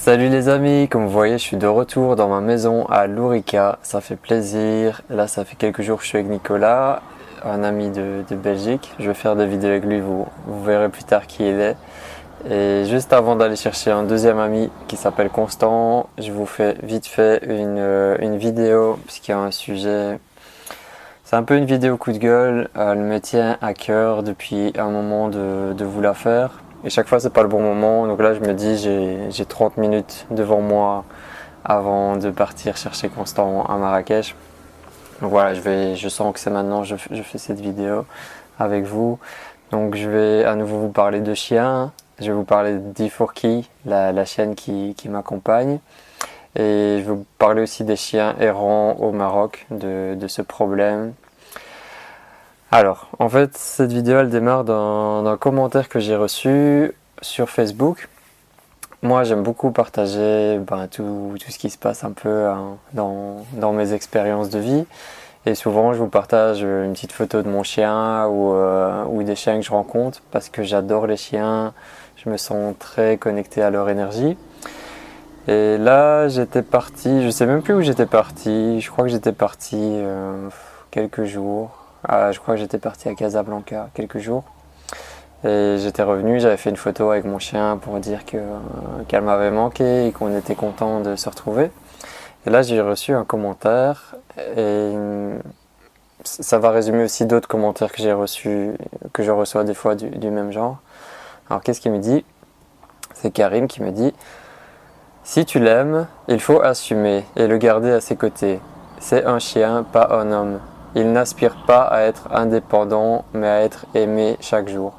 Salut les amis, comme vous voyez je suis de retour dans ma maison à Lourica, ça fait plaisir. Là ça fait quelques jours que je suis avec Nicolas, un ami de Belgique. Je vais faire des vidéos avec lui, vous verrez plus tard qui il est. Et juste avant d'aller chercher un deuxième ami qui s'appelle Constant, je vous fais vite fait une vidéo puisqu'il y a un sujet. C'est un peu une vidéo coup de gueule, elle me tient à cœur depuis un moment de vous la faire. Et chaque fois c'est pas le bon moment, donc là je me dis j'ai 30 minutes devant moi avant de partir chercher Constant à Marrakech. Donc voilà, je sens que c'est maintenant je fais cette vidéo avec vous. Donc je vais à nouveau vous parler de chiens, je vais vous parler d'Ifourki, la chienne qui m'accompagne. Et je vais vous parler aussi des chiens errants au Maroc, de ce problème. Alors, en fait, cette vidéo, elle démarre d'un commentaire que j'ai reçu sur Facebook. Moi, j'aime beaucoup partager tout ce qui se passe un peu dans mes expériences de vie. Et souvent, je vous partage une petite photo de mon chien ou des chiens que je rencontre parce que j'adore les chiens. Je me sens très connecté à leur énergie. Et là, j'étais parti, je sais même plus où j'étais parti. Je crois que j'étais parti quelques jours. Je crois que j'étais parti à Casablanca quelques jours. Et j'étais revenu, j'avais fait une photo avec mon chien pour dire qu'elle m'avait manqué et qu'on était content de se retrouver. Et là, j'ai reçu un commentaire et ça va résumer aussi d'autres commentaires que j'ai reçus, que je reçois des fois du même genre. Alors, qu'est-ce qu'il me dit? C'est Karim qui me dit: si tu l'aimes, il faut assumer et le garder à ses côtés. C'est un chien, pas un homme. Il n'aspire pas à être indépendant, mais à être aimé chaque jour.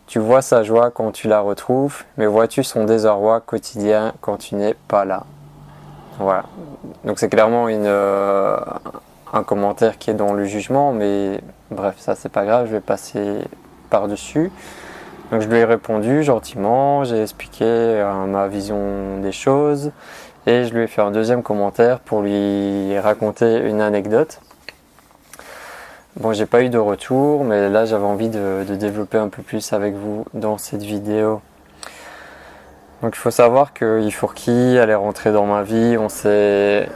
Tu vois sa joie quand tu la retrouves, mais vois-tu son désarroi quotidien quand tu n'es pas là? Voilà. Donc c'est clairement un commentaire qui est dans le jugement, mais bref, ça c'est pas grave, je vais passer par-dessus. Donc je lui ai répondu gentiment, j'ai expliqué ma vision des choses et je lui ai fait un deuxième commentaire pour lui raconter une anecdote. Bon, j'ai pas eu de retour, mais là j'avais envie de développer un peu plus avec vous dans cette vidéo. Donc il faut savoir que Ifourki, elle est rentrée dans ma vie, on s'est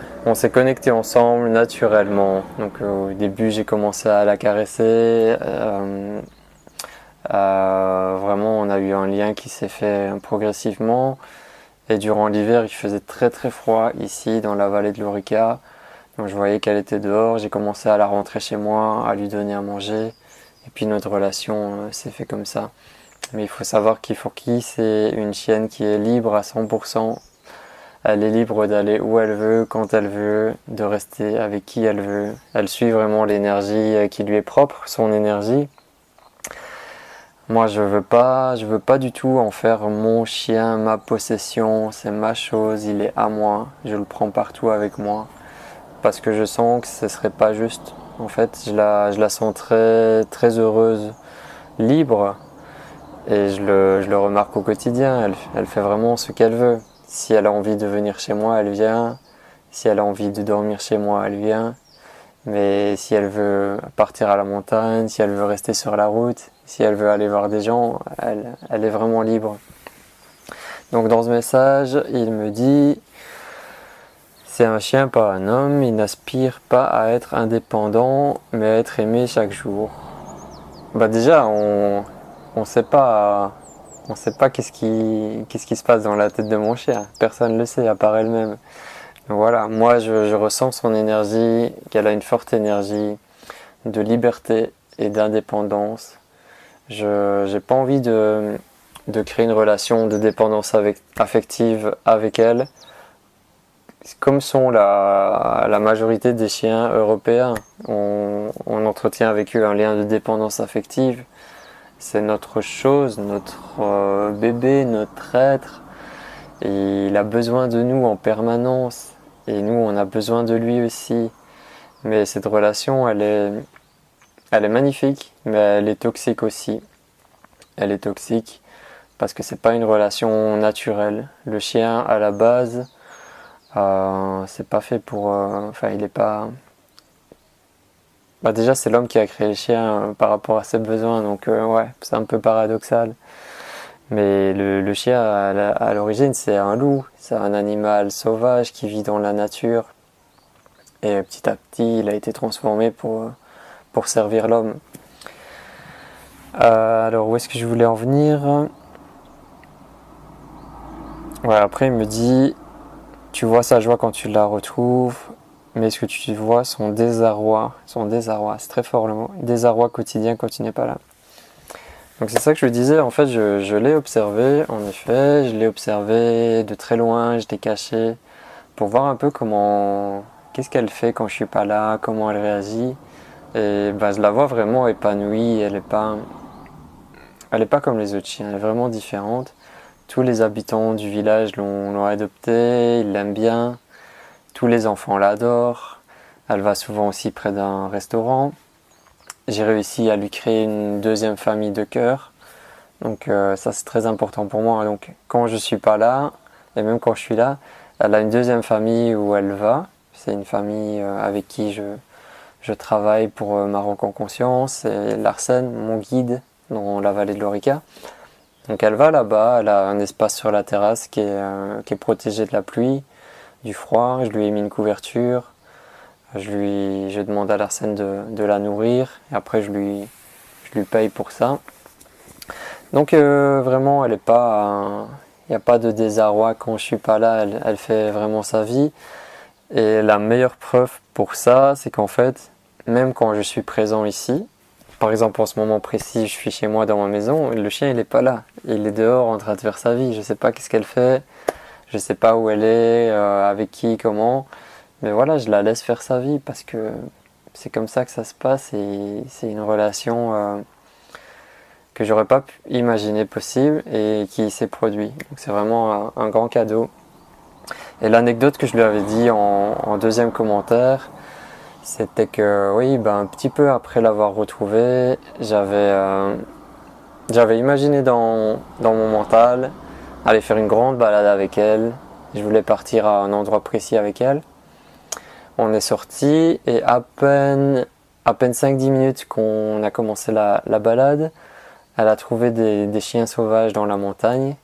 connectés ensemble naturellement. Donc au début j'ai commencé à la caresser. Vraiment, on a eu un lien qui s'est fait progressivement. Et durant l'hiver, il faisait très très froid ici dans la vallée de l'Orica. Donc je voyais qu'elle était dehors. J'ai commencé à la rentrer chez moi, à lui donner à manger. Et puis notre relation s'est fait comme ça. Mais il faut savoir qu'Ifourki, c'est une chienne qui est libre à 100%. Elle est libre d'aller où elle veut, quand elle veut, de rester avec qui elle veut. Elle suit vraiment l'énergie qui lui est propre, son énergie. Moi, je veux pas du tout en faire mon chien, ma possession, c'est ma chose, il est à moi, je le prends partout avec moi, parce que je sens que ce serait pas juste. En fait, je la sens très, très heureuse, libre, et je le remarque au quotidien, elle fait vraiment ce qu'elle veut. Si elle a envie de venir chez moi, elle vient. Si elle a envie de dormir chez moi, elle vient. Mais si elle veut partir à la montagne, si elle veut rester sur la route, si elle veut aller voir des gens, elle est vraiment libre. Donc dans ce message, il me dit: c'est un chien, pas un homme, il n'aspire pas à être indépendant, mais à être aimé chaque jour. Déjà, on sait pas qu'est-ce qui se passe dans la tête de mon chien. Personne ne le sait, à part elle-même. Voilà, moi je ressens son énergie, qu'elle a une forte énergie de liberté et d'indépendance. Je n'ai pas envie de créer une relation de dépendance affective avec elle, comme sont la majorité des chiens européens. On entretient avec eux un lien de dépendance affective. C'est notre chose, notre bébé, notre être. Et il a besoin de nous en permanence. Et nous, on a besoin de lui aussi. Mais cette relation, elle est magnifique, mais elle est toxique aussi. Elle est toxique parce que c'est pas une relation naturelle. Le chien, à la base, c'est pas fait pour... il est pas... déjà, c'est l'homme qui a créé le chien par rapport à ses besoins, donc ouais, c'est un peu paradoxal. Mais le chien, à l'origine, c'est un loup. C'est un animal sauvage qui vit dans la nature. Et petit à petit, il a été transformé pour servir l'homme. Alors, où est-ce que je voulais en venir? Ouais, après, il me dit, tu vois sa joie quand tu la retrouves, mais ce que tu vois, son désarroi, c'est très fort le mot, désarroi quotidien quand tu n'es pas là. Donc c'est ça que je lui disais, en fait, je l'ai observé, en effet, je l'ai observé de très loin, je l'ai caché, pour voir un peu qu'est-ce qu'elle fait quand je suis pas là, comment elle réagit. Et bah, je la vois vraiment épanouie, elle est pas comme les autres chiens, elle est vraiment différente. Tous les habitants du village l'ont adoptée, ils l'aiment bien, tous les enfants l'adorent. Elle va souvent aussi près d'un restaurant. J'ai réussi à lui créer une deuxième famille de cœur. Donc ça c'est très important pour moi. Donc quand je suis pas là, et même quand je suis là, elle a une deuxième famille où elle va. C'est une famille avec qui je travaille pour Maroc en conscience. C'est Larsen, mon guide dans la vallée de l'Orica. Donc elle va là-bas, elle a un espace sur la terrasse qui est protégé de la pluie, du froid. Je lui ai mis une couverture. Je demande à Larsen de la nourrir. Et après je lui paye pour ça. Donc vraiment, elle est pas, il n'y a pas de désarroi quand je suis pas là. Elle fait vraiment sa vie. Et la meilleure preuve pour ça, c'est qu'en fait, même quand je suis présent ici, par exemple en ce moment précis, je suis chez moi dans ma maison, le chien il est pas là. Il est dehors en train de faire sa vie. Je sais pas qu'est-ce qu'elle fait, je sais pas où elle est, avec qui, comment. Mais voilà, je la laisse faire sa vie parce que c'est comme ça que ça se passe et c'est une relation que j'aurais pas pu imaginer possible et qui s'est produit. Donc c'est vraiment un grand cadeau. Et l'anecdote que je lui avais dit en deuxième commentaire, c'était que oui, ben, un petit peu après l'avoir retrouvée, j'avais imaginé dans mon mental aller faire une grande balade avec elle. Je voulais partir à un endroit précis avec elle. On est sorti et à peine 5-10 minutes qu'on a commencé la balade, elle a trouvé des chiens sauvages dans la montagne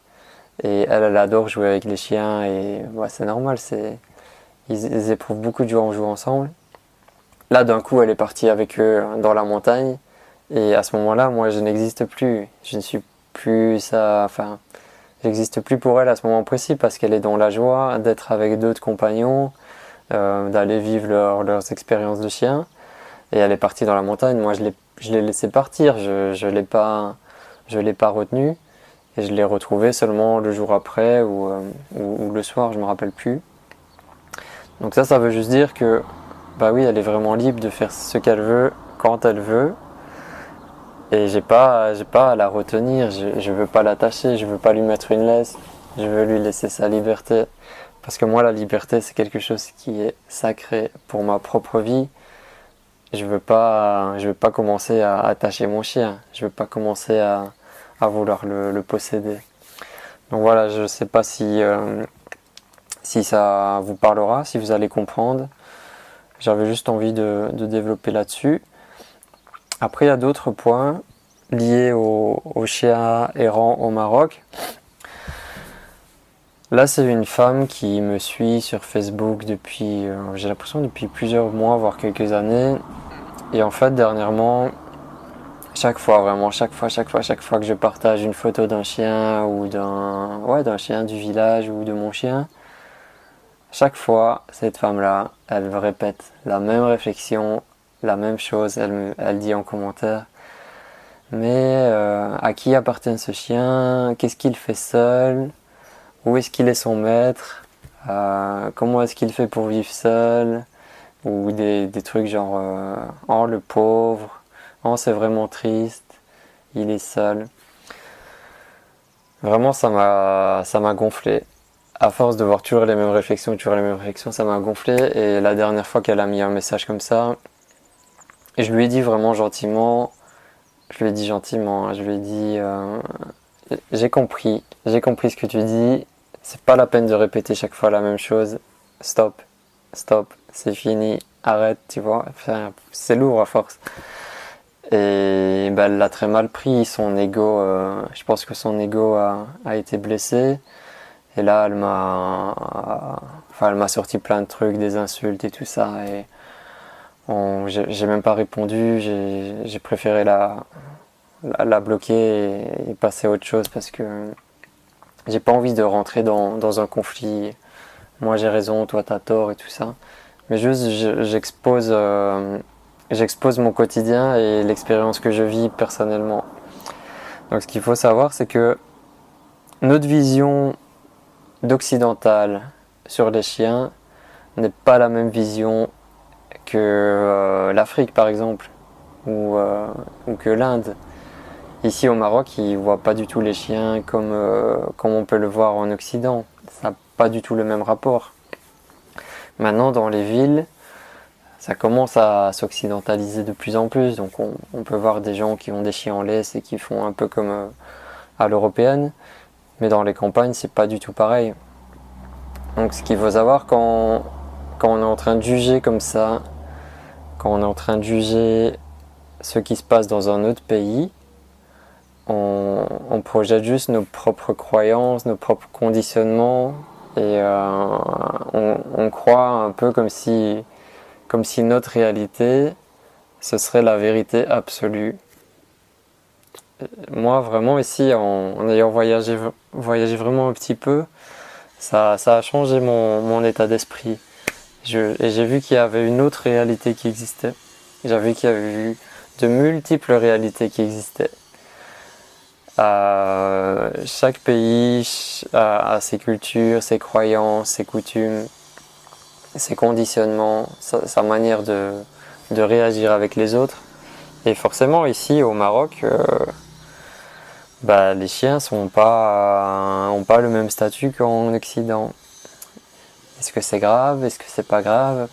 et elle adore jouer avec les chiens et ouais, c'est normal, ils éprouvent beaucoup de joie en jouant ensemble. Là d'un coup elle est partie avec eux dans la montagne et à ce moment-là moi je n'existe plus, je ne suis plus ça, enfin j'existe plus pour elle à ce moment précis parce qu'elle est dans la joie d'être avec d'autres compagnons, d'aller vivre leurs expériences de chiens et elle est partie dans la montagne. Moi je l'ai laissé partir, je l'ai pas retenu et je l'ai retrouvée seulement le jour après ou le soir, je me rappelle plus. Donc ça veut juste dire que bah oui, elle est vraiment libre de faire ce qu'elle veut quand elle veut et j'ai pas à la retenir, je veux pas l'attacher, je veux pas lui mettre une laisse, je veux lui laisser sa liberté parce que moi la liberté c'est quelque chose qui est sacré pour ma propre vie. Je veux pas commencer à attacher mon chien, je veux pas commencer à vouloir le posséder. Donc voilà, je sais pas si ça vous parlera, si vous allez comprendre. J'avais juste envie de développer là-dessus. Après, il y a d'autres points liés aux chiens errants au Maroc. Là, c'est une femme qui me suit sur Facebook depuis, j'ai l'impression depuis plusieurs mois, voire quelques années. Et en fait, dernièrement, chaque fois que je partage une photo d'un chien ou d'un chien du village ou de mon chien, chaque fois, cette femme-là, elle répète la même réflexion, la même chose, elle dit en commentaire. Mais à qui appartient ce chien? Qu'est-ce qu'il fait seul? Où est-ce qu'il est son maître? Comment est-ce qu'il fait pour vivre seul? Ou des trucs genre oh le pauvre, oh c'est vraiment triste, il est seul. Vraiment ça m'a gonflé. À force de voir toujours les mêmes réflexions, ça m'a gonflé. Et la dernière fois qu'elle a mis un message comme ça, et je lui ai dit vraiment gentiment, je lui ai dit j'ai compris ce que tu dis, c'est pas la peine de répéter chaque fois la même chose, stop, c'est fini, arrête, tu vois, enfin, c'est lourd à force. Et bah, elle l'a très mal pris, son ego, je pense que son ego a été blessé. Et là, elle m'a sorti plein de trucs, des insultes et tout ça. Et j'ai même pas répondu, j'ai préféré la bloquer et passer à autre chose parce que j'ai pas envie de rentrer dans un conflit. Moi j'ai raison, toi t'as tort et tout ça. Mais juste j'expose mon quotidien et l'expérience que je vis personnellement. Donc ce qu'il faut savoir, c'est que notre vision d'occidental sur les chiens n'est pas la même vision que l'Afrique par exemple ou que l'Inde. Ici au Maroc, ils ne voient pas du tout les chiens comme on peut le voir en Occident. Ça n'a pas du tout le même rapport. Maintenant, dans les villes, ça commence à s'occidentaliser de plus en plus. Donc on peut voir des gens qui ont des chiens en laisse et qui font un peu comme à l'européenne. Mais dans les campagnes, c'est pas du tout pareil. Donc ce qu'il faut savoir quand on est en train de juger comme ça, quand on est en train de juger ce qui se passe dans un autre pays, on projette juste nos propres croyances, nos propres conditionnements et on croit un peu comme si notre réalité ce serait la vérité absolue. Moi vraiment ici en ayant voyagé vraiment un petit peu, ça a changé mon état d'esprit. Et j'ai vu qu'il y avait une autre réalité qui existait. J'ai vu qu'il y avait eu de multiples réalités qui existaient. Chaque pays a ses cultures, ses croyances, ses coutumes, ses conditionnements, sa manière de réagir avec les autres. Et forcément ici au Maroc, les chiens ont pas le même statut qu'en Occident. Est-ce que c'est grave? Est-ce que c'est pas grave?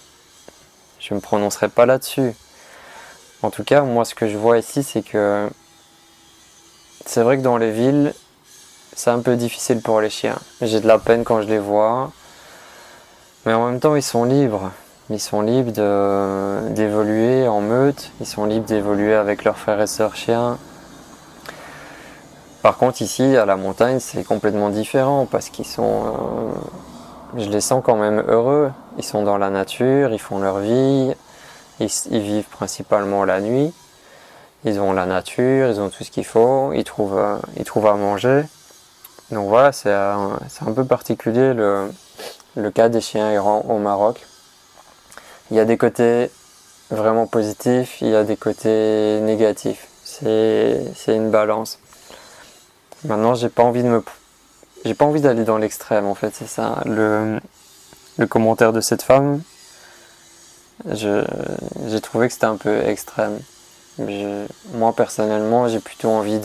Je ne me prononcerai pas là-dessus. En tout cas, moi ce que je vois ici, c'est que c'est vrai que dans les villes, c'est un peu difficile pour les chiens. J'ai de la peine quand je les vois. Mais en même temps, ils sont libres. Ils sont libres d'évoluer en meute. Ils sont libres d'évoluer avec leurs frères et sœurs chiens. Par contre, ici, à la montagne, c'est complètement différent parce qu'ils sont... je les sens quand même heureux. Ils sont dans la nature, ils font leur vie. Ils vivent principalement la nuit. Ils ont la nature, ils ont tout ce qu'il faut. Ils trouvent à manger. Donc voilà, c'est un peu particulier le cas des chiens errants au Maroc. Il y a des côtés vraiment positifs, il y a des côtés négatifs. C'est une balance. Maintenant, j'ai pas envie d'aller dans l'extrême en fait, c'est ça. Le commentaire de cette femme, j'ai trouvé que c'était un peu extrême. Moi personnellement, j'ai plutôt envie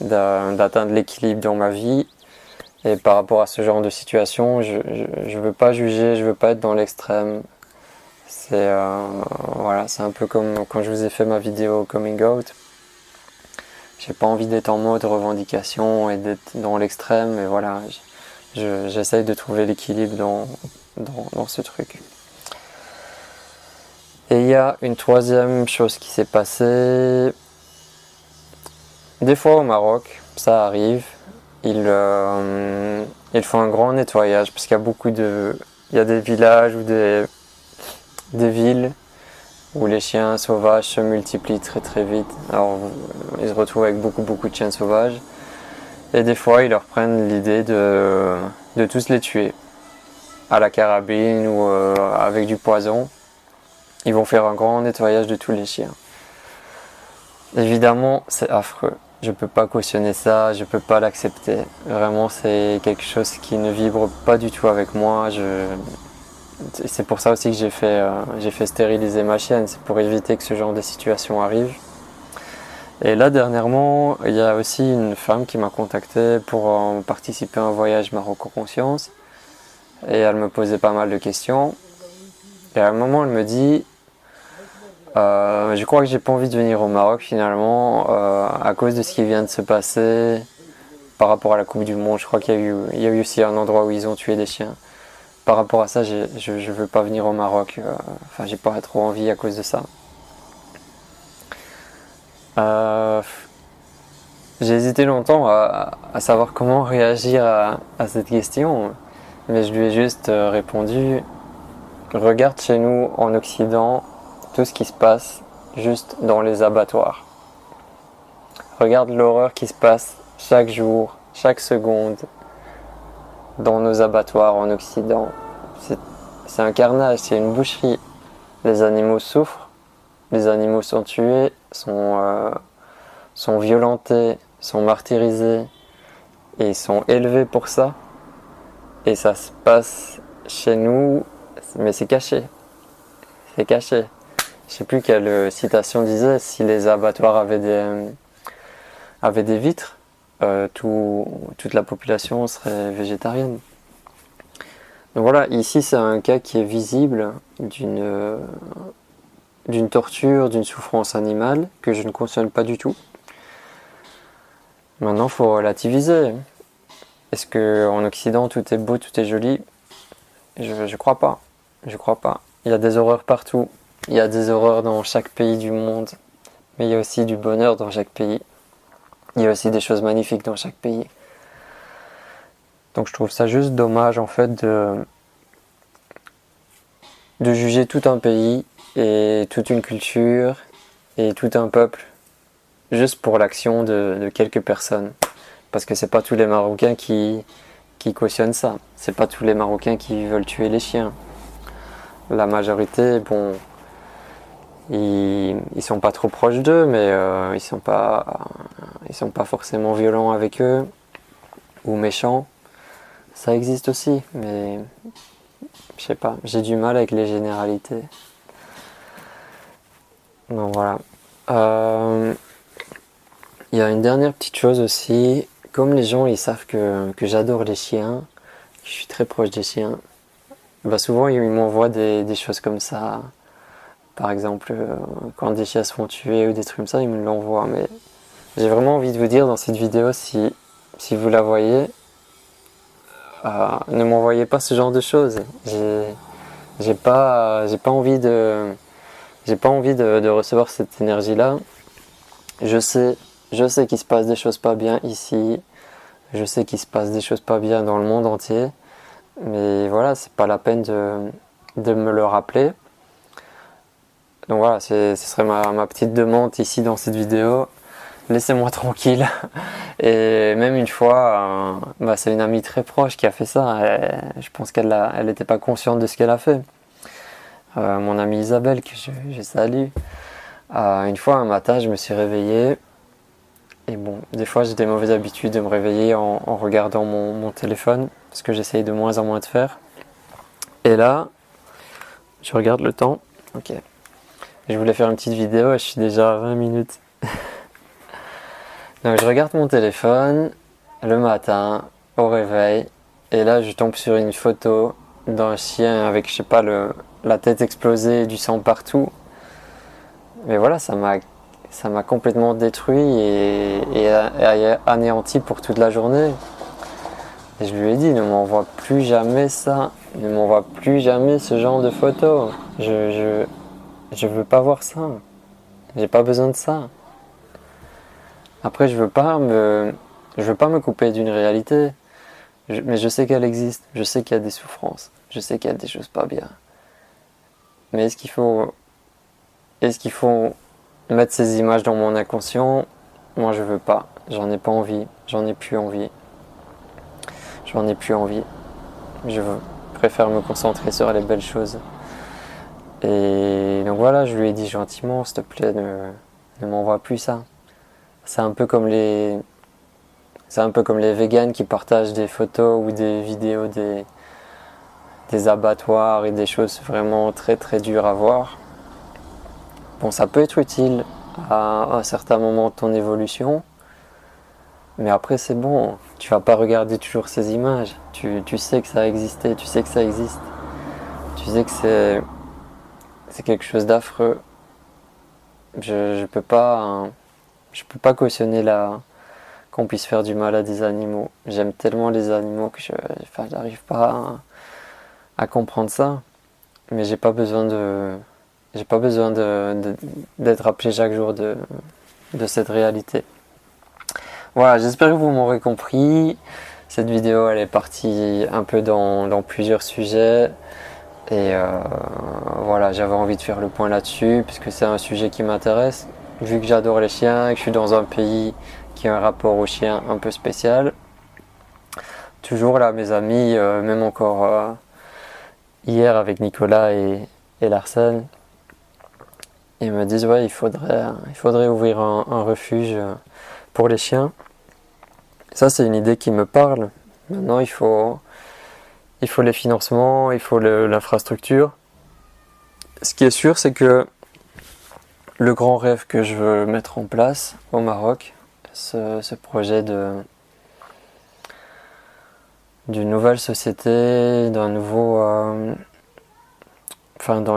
d'atteindre l'équilibre dans ma vie. Et par rapport à ce genre de situation, je veux pas juger, je veux pas être dans l'extrême. Voilà, c'est un peu comme quand je vous ai fait ma vidéo coming out. J'ai pas envie d'être en mode revendication et d'être dans l'extrême. Et voilà, j'essaye de trouver l'équilibre dans ce truc. Et il y a une troisième chose qui s'est passée. Des fois au Maroc, ça arrive. Ils font un grand nettoyage parce qu'il y a des villages ou des villes où les chiens sauvages se multiplient très très vite. Alors ils se retrouvent avec beaucoup de chiens sauvages et des fois ils leur prennent l'idée de tous les tuer à la carabine ou avec du poison. Ils vont faire un grand nettoyage de tous les chiens. Évidemment, c'est affreux. Je peux pas cautionner ça, je peux pas l'accepter. Vraiment, c'est quelque chose qui ne vibre pas du tout avec moi. C'est pour ça aussi que j'ai fait stériliser ma chienne. C'est pour éviter que ce genre de situation arrive. Et là, dernièrement, il y a aussi une femme qui m'a contacté pour participer à un voyage Maroc-Conscience. Et elle me posait pas mal de questions. Et à un moment, elle me dit... je crois que j'ai pas envie de venir au Maroc finalement à cause de ce qui vient de se passer par rapport à la Coupe du Monde. Je crois qu'il y a eu aussi un endroit où ils ont tué des chiens. Par rapport à ça, je veux pas venir au Maroc. J'ai pas trop envie à cause de ça. Euh, j'ai hésité longtemps à savoir comment réagir à cette question, mais je lui ai juste répondu, regarde chez nous en Occident tout ce qui se passe juste dans les abattoirs. Regarde l'horreur qui se passe chaque jour, chaque seconde dans nos abattoirs en Occident. C'est un carnage, c'est une boucherie. Les animaux souffrent, les animaux sont tués, sont violentés, sont martyrisés et sont élevés pour ça. Et ça se passe chez nous, mais c'est caché. C'est caché. Je sais plus quelle citation disait, si les abattoirs avaient des vitres, toute la population serait végétarienne. Donc voilà, ici c'est un cas qui est visible d'une torture, d'une souffrance animale que je ne cautionne pas du tout. Maintenant, il faut relativiser. Est-ce qu'en Occident tout est beau, tout est joli? Je crois pas. Je crois pas. Il y a des horreurs partout. Il y a des horreurs dans chaque pays du monde. Mais il y a aussi du bonheur dans chaque pays. Il y a aussi des choses magnifiques dans chaque pays. Donc je trouve ça juste dommage en fait de juger tout un pays et toute une culture et tout un peuple juste pour l'action de quelques personnes. Parce que c'est pas tous les Marocains qui cautionnent ça. C'est pas tous les Marocains qui veulent tuer les chiens. La majorité, bon, ils sont pas trop proches d'eux, mais ils sont pas forcément violents avec eux ou méchants. Ça existe aussi, mais je sais pas, j'ai du mal avec les généralités. Donc voilà. Il y a une dernière petite chose aussi. Comme les gens ils savent que j'adore les chiens, que je suis très proche des chiens, bah souvent ils m'envoient des choses comme ça. Par exemple, quand des chiens se font tuer ou des trucs comme ça, ils me l'envoient. Mais j'ai vraiment envie de vous dire dans cette vidéo, si vous la voyez, ne m'envoyez pas ce genre de choses. J'ai pas envie de recevoir cette énergie-là. Je sais qu'il se passe des choses pas bien ici. Je sais qu'il se passe des choses pas bien dans le monde entier. Mais voilà, c'est pas la peine de me le rappeler. Donc voilà, ce serait ma petite demande ici dans cette vidéo. Laissez-moi tranquille. Et même une fois, c'est une amie très proche qui a fait ça. Je pense qu'elle n'était pas consciente de ce qu'elle a fait. Mon amie Isabelle, que je salue. Une fois, un matin, je me suis réveillé. Et bon, des fois, j'ai des mauvaises habitudes de me réveiller en regardant mon téléphone. Parce que j'essaye de moins en moins de faire. Et là, je regarde le temps. Ok. Je voulais faire une petite vidéo et je suis déjà à 20 minutes. Donc je regarde mon téléphone le matin au réveil et là je tombe sur une photo d'un chien avec, je sais pas, la tête explosée, du sang partout. Mais voilà, ça m'a complètement détruit et anéanti pour toute la journée. Et je lui ai dit, ne m'envoie plus jamais ça, ne m'envoie plus jamais ce genre de photos. Je veux pas voir ça. J'ai pas besoin de ça. Après, je veux pas me couper d'une réalité. Mais je sais qu'elle existe. Je sais qu'il y a des souffrances. Je sais qu'il y a des choses pas bien. Mais est-ce qu'il faut mettre ces images dans mon inconscient? Moi, je veux pas. J'en ai pas envie. J'en ai plus envie. J'en ai plus envie. Préfère me concentrer sur les belles choses. Et donc voilà, je lui ai dit gentiment, s'il te plaît, ne m'envoie plus ça. C'est un peu comme les véganes qui partagent des photos ou des vidéos des abattoirs et des choses vraiment très très dures à voir. Bon, ça peut être utile à un certain moment de ton évolution, mais après c'est bon, tu vas pas regarder toujours ces images. Tu sais que ça a existé, tu sais que ça existe. Tu sais que c'est quelque chose d'affreux. Je peux pas cautionner qu'on puisse faire du mal à des animaux. J'aime tellement les animaux que j'arrive pas à comprendre ça. Mais j'ai pas besoin d'être appelé chaque jour de cette réalité. Voilà, j'espère que vous m'aurez compris. Cette vidéo, elle est partie un peu dans plusieurs sujets. Et voilà, j'avais envie de faire le point là-dessus, puisque c'est un sujet qui m'intéresse. Vu que j'adore les chiens et que je suis dans un pays qui a un rapport aux chiens un peu spécial. Toujours là, mes amis, même encore hier avec Nicolas et Larsen, ils me disent ouais, il faudrait ouvrir un refuge pour les chiens. Ça, c'est une idée qui me parle. Maintenant, il faut les financements, il faut l'infrastructure. Ce qui est sûr, c'est que le grand rêve que je veux mettre en place au Maroc, ce projet d'une nouvelle société, d'un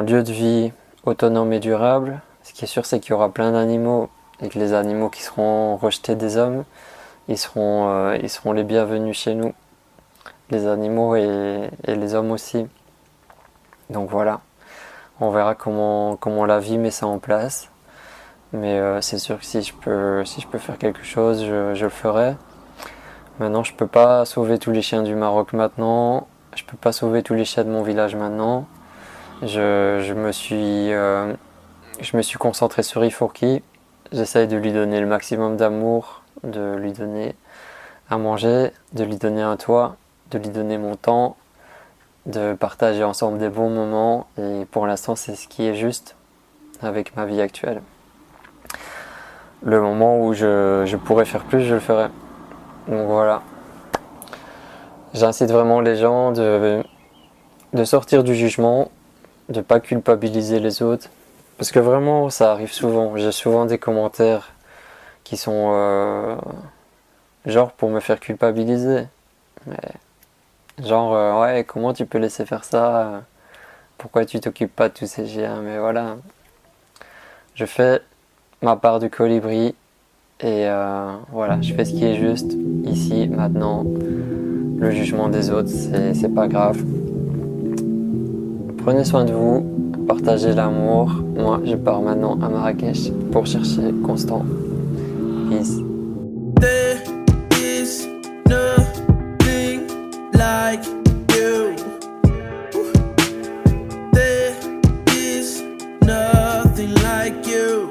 lieu de vie autonome et durable. Ce qui est sûr, c'est qu'il y aura plein d'animaux et que les animaux qui seront rejetés des hommes, ils seront les bienvenus chez nous. Les animaux et les hommes aussi. Donc voilà, on verra comment la vie met ça en place. Mais c'est sûr que si je peux faire quelque chose, je le ferai. Maintenant, je peux pas sauver tous les chiens du Maroc maintenant. Je peux pas sauver tous les chiens de mon village maintenant. Je me suis concentré sur Iforki. J'essaye de lui donner le maximum d'amour, de lui donner à manger, de lui donner un toit, de lui donner mon temps, de partager ensemble des bons moments. Et pour l'instant, c'est ce qui est juste avec ma vie actuelle. Le moment où je pourrais faire plus, je le ferai. Donc voilà. J'incite vraiment les gens de sortir du jugement, de ne pas culpabiliser les autres. Parce que vraiment, ça arrive souvent. J'ai souvent des commentaires qui sont genre pour me faire culpabiliser. Mais genre, ouais, comment tu peux laisser faire ça? Pourquoi tu t'occupes pas de tous ces chiens? Mais voilà. Je fais ma part du colibri. Et voilà, je fais ce qui est juste, ici, maintenant. Le jugement des autres, c'est pas grave. Prenez soin de vous, partagez l'amour. Moi, je pars maintenant à Marrakech pour chercher Constant. Peace. There is nothing like you. There is nothing like you.